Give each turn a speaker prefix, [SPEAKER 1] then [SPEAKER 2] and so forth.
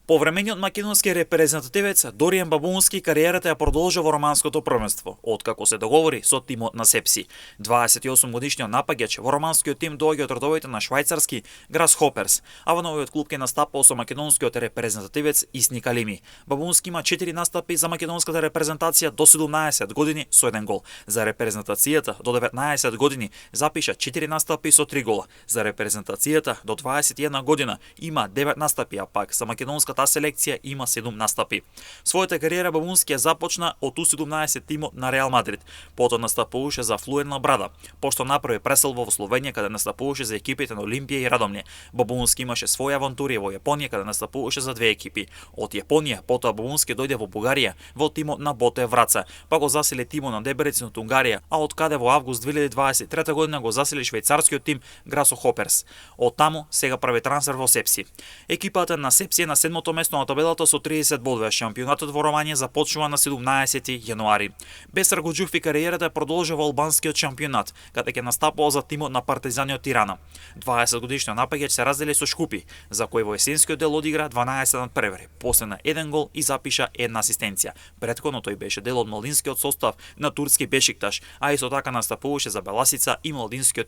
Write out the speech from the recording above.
[SPEAKER 1] Повремениот македонски репрезентативец Доријан Бабунски кариерата ја продолжи во романското првенство, откако се договори со тимот на Сепси. 28 годишниот напаѓач во романскиот тим доаѓа од родовите на швајцарски Грасхоперс, а во новиот клуб ќе настапал со македонскиот репрезентативец Исни Калими. Бабунски има 4 настапи за македонската репрезентација до 17 години со 1 гол. За репрезентацијата до 19 години запиша 4 настапи со 3 гола. За репрезентацијата до 21 година има 9 настапи, а пак за македонската селекција има 7 настапи. Својата кариера Бабунски ја започна од U17 тимот на Реал Мадрид, потоа настапуваше за Флуерна Брада, пошто направи преселба во Словенија каде настапуваше за екипите на Олимпија и Радомље. Бабунски имаше своја авантури во Јапонија каде настапуваше за 2 екипи. Од Јапонија потоа Бабунски дојде во Бугарија во тимот на Боте Враца, па го засили тимот на Дебрецен од Унгарија, а од каде во август 2023 година го засили швајцарскиот тим Грасхоперс. Од таму сега прави трансфер во Сепси. Екипата на Сепси е на 7-то место на табелата со 30 бодови. Шампионатот во Ромања започнува на 17 јануари. Без Рагоџуфи кариерата продолжува во албанскиот шампионат, каде ќе настапува за тимот на Партизани од Тирана. 20 годишниот напаѓач се раздели со Шкупи, за кој во есенскиот дел одигра 12 надпревари, после на 1 гол и запиша 1 асистенција. Претходно тој беше дел од младинскиот состав на турски Бешикташ, а исто така настапуваше за Беласица и младинскиот тим